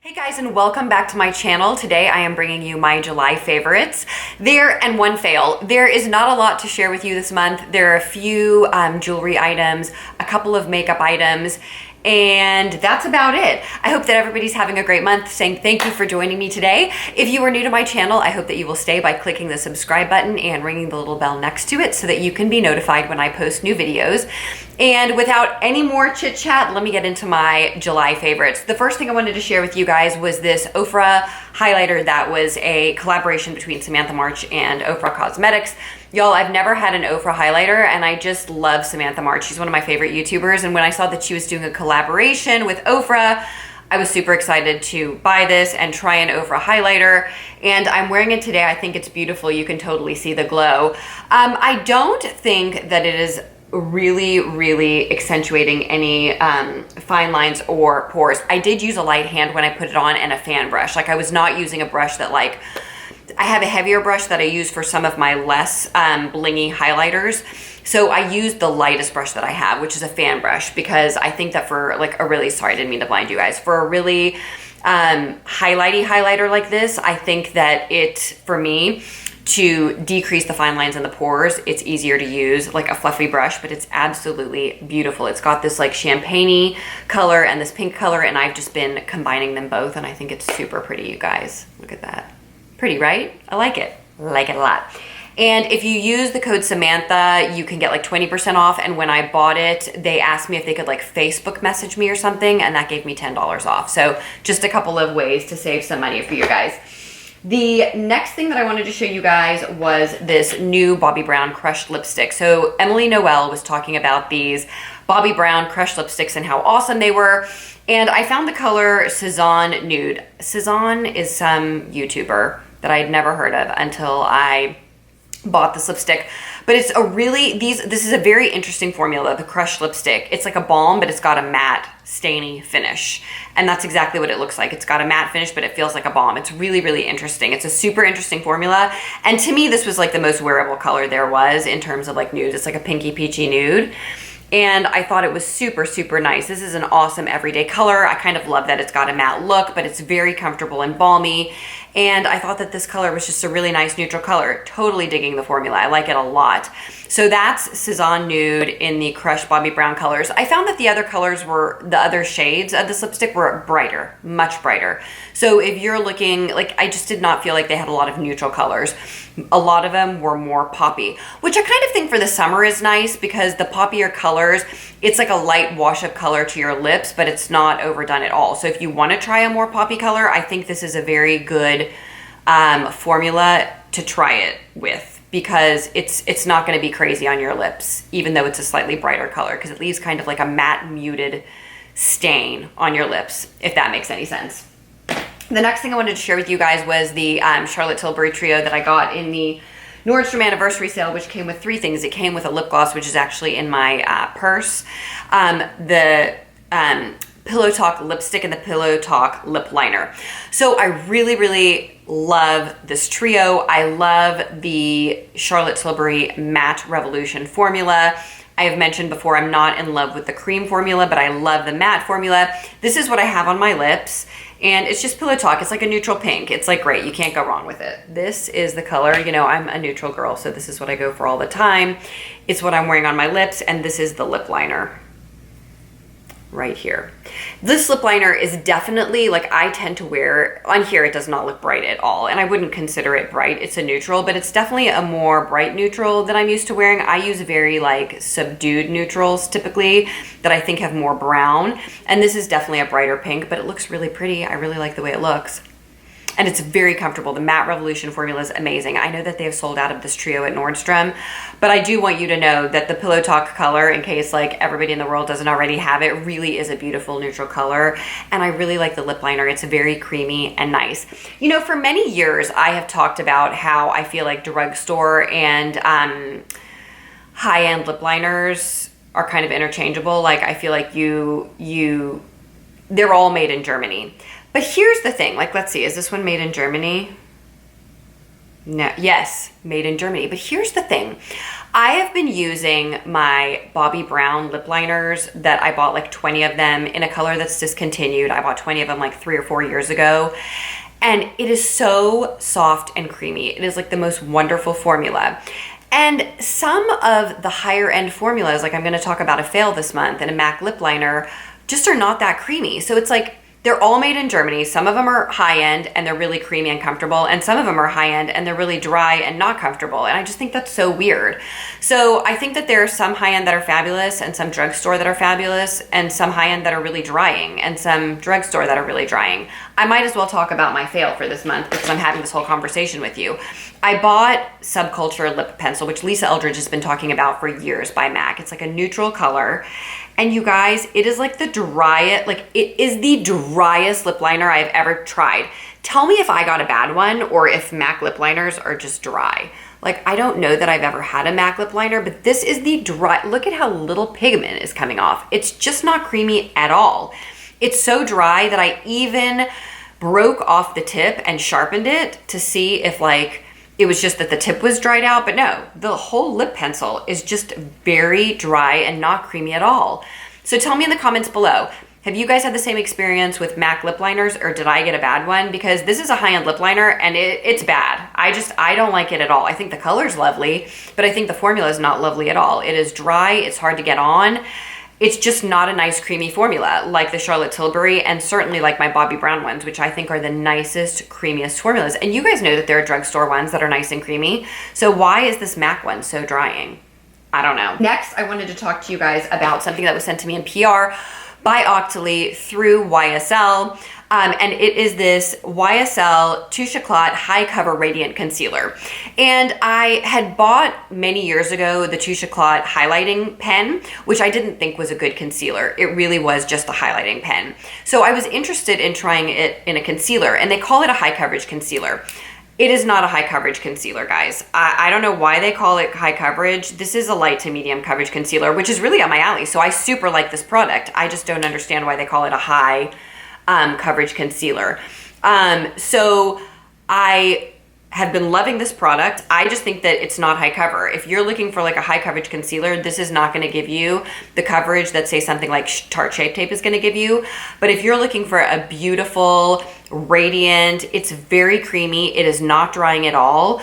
Hey guys, and welcome back to my channel. Today I am bringing you my July favorites. And one fail. There is not a lot to share with you this month. There are a few jewelry items, a couple of makeup items, and that's about it. I hope that everybody's having a great month. Saying thank you for joining me today. If you are new to my channel, I hope that you will stay by clicking the subscribe button and ringing the little bell next to it so that you can be notified when I post new videos. And without any more chit chat, let me get into my July favorites. The first thing I wanted to share with you guys was this Oprah highlighter that was a collaboration between Samantha March and Oprah Cosmetics. Y'all, I've never had an Oprah highlighter and I just love Samantha March. She's one of my favorite YouTubers, and when I saw that she was doing a collaboration with Oprah, I was super excited to buy this and try an Oprah highlighter, and I'm wearing it today. I think it's beautiful. You can totally see the glow. I don't think that it is really accentuating any fine lines or pores. I did use a light hand when I put it on and a fan brush. Like, I was not using a brush that, like, I have a heavier brush that I use for some of my less blingy highlighters. So I used the lightest brush that I have, which is a fan brush, because I think that for like a really, sorry, I didn't mean to blind you guys, for a really highlighty highlighter like this, I think that for me, to decrease the fine lines in the pores, it's easier to use like a fluffy brush, but it's absolutely beautiful. It's got this like champagne-y color and this pink color, and I've just been combining them both, and I think it's super pretty, you guys. Look at that. Pretty, right? I like it. I like it a lot. And if you use the code Samantha, you can get like 20% off. And when I bought it, they asked me if they could like Facebook message me or something, and that gave me $10 off. So just a couple of ways to save some money for you guys. The next thing that I wanted to show you guys was this new Bobbi Brown crushed lipstick. So Emily Noel was talking about these Bobbi Brown crushed lipsticks and how awesome they were. And I found the color Cezanne Nude. Cezanne is some YouTuber that I had never heard of until I bought this lipstick. But it's this is a very interesting formula, the crushed lipstick. It's like a balm, but it's got a matte, stainy finish. And that's exactly what it looks like. It's got a matte finish, but it feels like a balm. It's really interesting. It's a super interesting formula. And to me, this was like the most wearable color there was in terms of like nude. It's like a pinky peachy nude. And I thought it was super nice. This is an awesome everyday color. I kind of love that it's got a matte look, but it's very comfortable and balmy. And I thought that this color was just a really nice neutral color. Totally digging the formula. I like it a lot. So that's Cezanne Nude in the crushed Bobbi Brown colors. I found that the other colors the other shades of this lipstick were brighter, much brighter. So if you're looking, like, I just did not feel like they had a lot of neutral colors. A lot of them were more poppy, which I kind of think for the summer is nice, because the poppier colors, it's like a light wash of color to your lips, but it's not overdone at all. So if you want to try a more poppy color, I think this is a very good formula to try it with, because it's not going to be crazy on your lips, even though it's a slightly brighter color, because it leaves kind of like a matte muted stain on your lips, if that makes any sense. The next thing I wanted to share with you guys was the Charlotte Tilbury trio that I got in the Nordstrom anniversary sale, which came with three things. It came with a lip gloss, which is actually in my purse, the Pillow Talk lipstick, and the Pillow Talk lip liner. So I really love this trio. I love the Charlotte Tilbury Matte Revolution formula. I have mentioned before, I'm not in love with the cream formula, but I love the matte formula. This is what I have on my lips, and it's just Pillow Talk. It's like a neutral pink. It's like great. You can't go wrong with it. This is the color. You know, I'm a neutral girl, so this is what I go for all the time. It's what I'm wearing on my lips, and this is the lip liner right here. This lip liner is definitely, like, I tend to wear, on here it does not look bright at all, and I wouldn't consider it bright. It's a neutral, but it's definitely a more bright neutral than I'm used to wearing. I use very like subdued neutrals typically that I think have more brown, and this is definitely a brighter pink, but it looks really pretty. I really like the way it looks. And it's very comfortable. The Matte Revolution formula is amazing. I know that they have sold out of this trio at Nordstrom, but I do want you to know that the Pillow Talk color, in case like everybody in the world doesn't already have it, really is a beautiful neutral color. And I really like the lip liner. It's very creamy and nice. You know, for many years, I have talked about how I feel like drugstore and high-end lip liners are kind of interchangeable. Like, I feel like they're all made in Germany. But here's the thing, like, let's see, is this one made in Germany? No, yes, made in Germany. But here's the thing. I have been using my Bobbi Brown lip liners that I bought like 20 of them in a color that's discontinued. I bought 20 of them like 3 or 4 years ago. And it is so soft and creamy. It is like the most wonderful formula. And some of the higher end formulas, like I'm gonna talk about a Fail this month and a MAC lip liner, just are not that creamy. So it's like, they're all made in Germany. Some of them are high end and they're really creamy and comfortable. And some of them are high end and they're really dry and not comfortable. And I just think that's so weird. So I think that there are some high end that are fabulous and some drugstore that are fabulous and some high end that are really drying and some drugstore that are really drying. I might as well talk about my fail for this month because I'm having this whole conversation with you. I bought Subculture Lip Pencil, which Lisa Eldridge has been talking about for years by MAC. It's like a neutral color. And you guys, it is like the driest, like it is the driest lip liner I've ever tried. Tell me if I got a bad one or if MAC lip liners are just dry. Like, I don't know that I've ever had a MAC lip liner, but this is the dry, look at how little pigment is coming off. It's just not creamy at all. It's so dry that I even broke off the tip and sharpened it to see if like, it was just that the tip was dried out, but no, the whole lip pencil is just very dry and not creamy at all. So tell me in the comments below, have you guys had the same experience with MAC lip liners or did I get a bad one? Because this is a high-end lip liner and it's bad. I don't like it at all. I think the color's lovely, but I think the formula is not lovely at all. It is dry, it's hard to get on. It's just not a nice creamy formula like the Charlotte Tilbury and certainly like my Bobbi Brown ones, which I think are the nicest, creamiest formulas. And you guys know that there are drugstore ones that are nice and creamy. So why is this MAC one so drying? I don't know. Next, I wanted to talk to you guys about something that was sent to me in PR by Octoly through YSL. And it is this YSL Touche Éclat High Cover Radiant Concealer. And I had bought many years ago the Touche Éclat highlighting pen, which I didn't think was a good concealer. It really was just a highlighting pen. So I was interested in trying it in a concealer, and they call it a high coverage concealer. It is not a high coverage concealer, guys. I don't know why they call it high coverage. This is a light to medium coverage concealer, which is really on my alley. So I super like this product. I just don't understand why they call it a high coverage concealer. So I have been loving this product. I just think that it's not high cover. If you're looking for like a high coverage concealer, this is not gonna give you the coverage that say something like Tarte Shape Tape is gonna give you. But if you're looking for a beautiful, radiant, it's very creamy, it is not drying at all.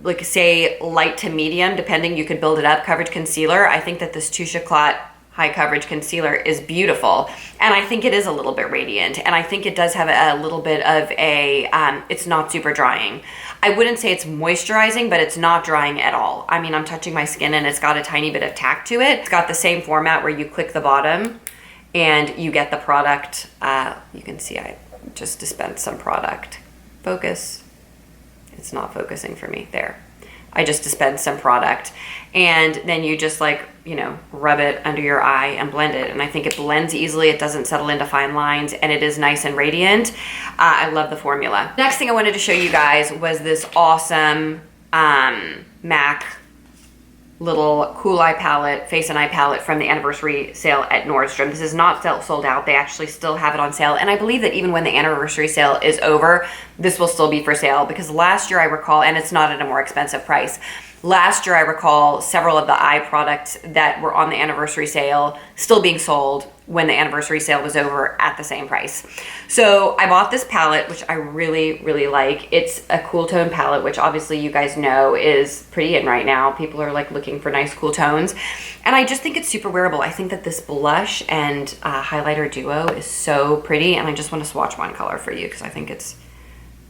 Like say light to medium, depending, you could build it up, coverage concealer. I think that this Touche Éclat high coverage concealer is beautiful. And I think it is a little bit radiant. And I think it does have a little bit of a, it's not super drying. I wouldn't say it's moisturizing, but it's not drying at all. I mean, I'm touching my skin and it's got a tiny bit of tack to it. It's got the same format where you click the bottom and you get the product. You can see I just dispensed some product. Focus. It's not focusing for me. There. I just dispensed some product. And then you just like, you know, rub it under your eye and blend it. And I think it blends easily. It doesn't settle into fine lines and it is nice and radiant. I love the formula. Next thing I wanted to show you guys was this awesome MAC little Cool Eye palette, Face and Eye palette from the anniversary sale at Nordstrom. This is not sold out. They actually still have it on sale. And I believe that even when the anniversary sale is over, this will still be for sale because last year I recall, and it's not at a more expensive price, last year I recall several of the eye products that were on the anniversary sale still being sold when the anniversary sale was over at the same price. So I bought this palette, which I really, really like. It's a cool tone palette, which obviously you guys know is pretty in right now. People are like looking for nice cool tones. And I just think it's super wearable. I think that this blush and highlighter duo is so pretty. And I just want to swatch one color for you because I think it's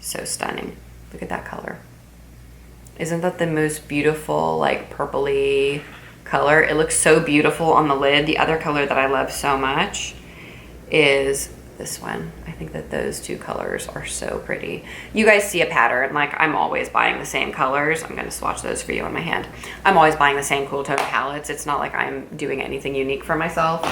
so stunning. Look at that color. Isn't that the most beautiful, like purpley color? It looks so beautiful on the lid. The other color that I love so much is this one. I think that those two colors are so pretty. You guys see a pattern, like I'm always buying the same colors. I'm gonna swatch those for you on my hand. I'm always buying the same cool tone palettes. It's not like I'm doing anything unique for myself,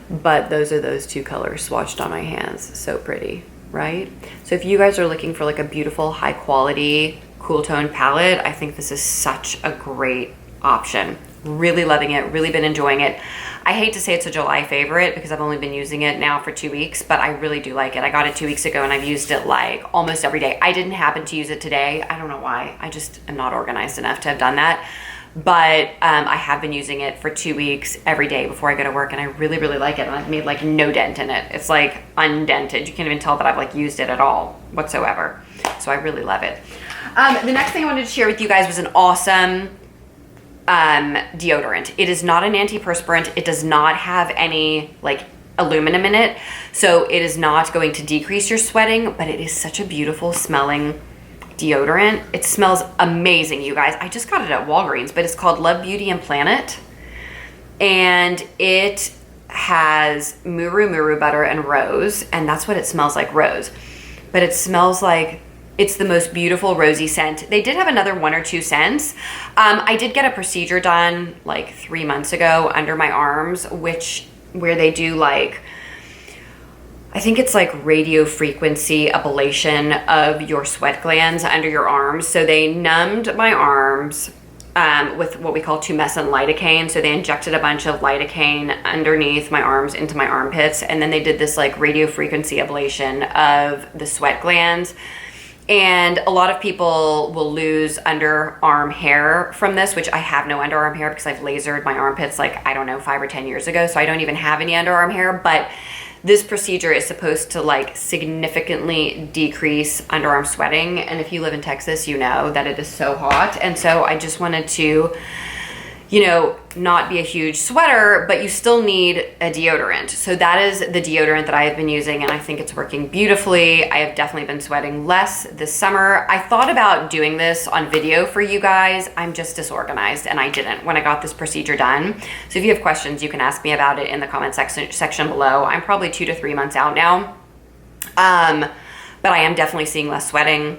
but those are those two colors swatched on my hands. So pretty, right? So if you guys are looking for like a beautiful, high quality, cool tone palette, I think this is such a great option. Really loving it, really been enjoying it. I hate to say it's a July favorite because I've only been using it now for 2 weeks, but I really do like it. I got it 2 weeks ago and I've used it like almost every day. I didn't happen to use it today. I don't know why. I just am not organized enough to have done that. But I have been using it for 2 weeks every day before I go to work, and I really, really like it. And I've made like no dent in it. It's like undented. You can't even tell that I've like used it at all whatsoever. So I really love it. The next thing I wanted to share with you guys was an awesome deodorant. It is not an antiperspirant. It does not have any like aluminum in it, so it is not going to decrease your sweating, but it is such a beautiful smelling deodorant. It smells amazing, you guys. I just got it at Walgreens, but it's called Love, Beauty and Planet, and it has muru butter and rose, and that's what it smells like, rose. But it smells like it's the most beautiful rosy scent. They did have another 1 or 2 scents. I did get a procedure done like 3 months ago under my arms, where they do like, I think it's like radio frequency ablation of your sweat glands under your arms. So they numbed my arms with what we call tumescent lidocaine. So they injected a bunch of lidocaine underneath my arms into my armpits, and then they did this like radio frequency ablation of the sweat glands. And a lot of people will lose underarm hair from this, which I have no underarm hair because I've lasered my armpits like, I don't know, 5 or 10 years ago. So I don't even have any underarm hair, but this procedure is supposed to like significantly decrease underarm sweating. And if you live in Texas, you know that it is so hot. And so I just wanted to, you know, not be a huge sweater, but you still need a deodorant. So that is the deodorant that I have been using, and I think it's working beautifully. I have definitely been sweating less this summer. I thought about doing this on video for you guys. I'm just disorganized, and I didn't when I got this procedure done. So if you have questions, you can ask me about it in the comment section below. I'm probably 2 to 3 months out now. But I am definitely seeing less sweating.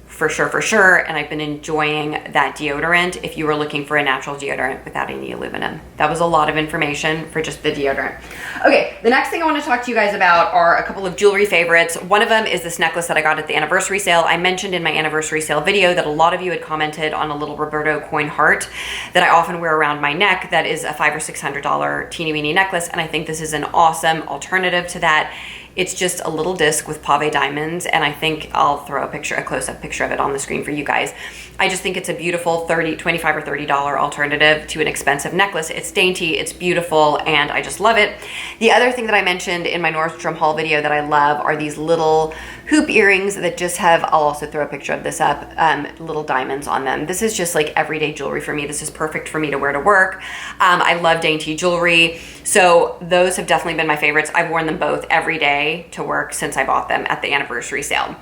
For sure, and I've been enjoying that deodorant if you were looking for a natural deodorant without any aluminum. That was a lot of information for just the deodorant. Okay, the next thing I want to talk to you guys about are a couple of jewelry favorites. One of them is this necklace that I got at the anniversary sale. I mentioned in my anniversary sale video that a lot of you had commented on a little Roberto coin heart that I often wear around my neck that is a $500 or $600 teeny weeny necklace, and I think this is an awesome alternative to that. It's just a little disc with pave diamonds, and I think I'll throw a close-up picture of it on the screen for you guys. I just think it's a beautiful $25 or $30 alternative to an expensive necklace. It's dainty, it's beautiful, and I just love it. The other thing that I mentioned in my Nordstrom haul video that I love are these little hoop earrings that just have, I'll also throw a picture of this up, little diamonds on them. This is just like everyday jewelry for me. This is perfect for me to wear to work. I love dainty jewelry, so those have definitely been my favorites. I've worn them both every day to work since I bought them at the anniversary sale.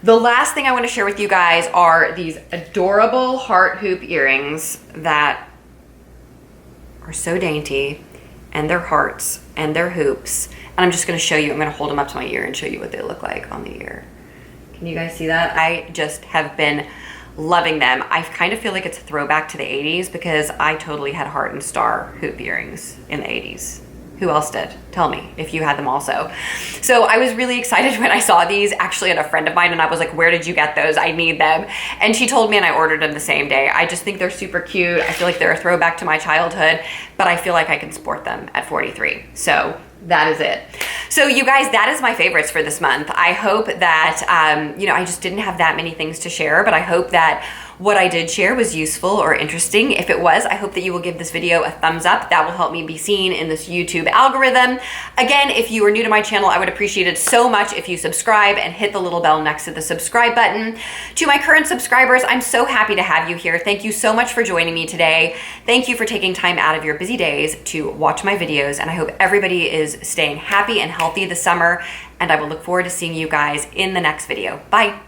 The last thing I want to share with you guys are these adorable heart hoop earrings that are so dainty, and they're hearts and they're hoops. And I'm just going to show you, I'm going to hold them up to my ear and show you what they look like on the ear. Can you guys see that? I just have been loving them. I kind of feel like it's a throwback to the 80s because I totally had heart and star hoop earrings in the 80s. Who else did? Tell me if you had them also. So I was really excited when I saw these actually at a friend of mine, and I was like, where did you get those? I need them. And she told me, and I ordered them the same day. I just think they're super cute. I feel like they're a throwback to my childhood, but I feel like I can sport them at 43. So that is it. So you guys, that is my favorites for this month. I hope that, you know, I just didn't have that many things to share, but I hope that what I did share was useful or interesting. If it was, I hope that you will give this video a thumbs up. That will help me be seen in this YouTube algorithm. Again, if you are new to my channel, I would appreciate it so much if you subscribe and hit the little bell next to the subscribe button. To my current subscribers, I'm so happy to have you here. Thank you so much for joining me today. Thank you for taking time out of your busy days to watch my videos, and I hope everybody is staying happy and healthy this summer, and I will look forward to seeing you guys in the next video. Bye.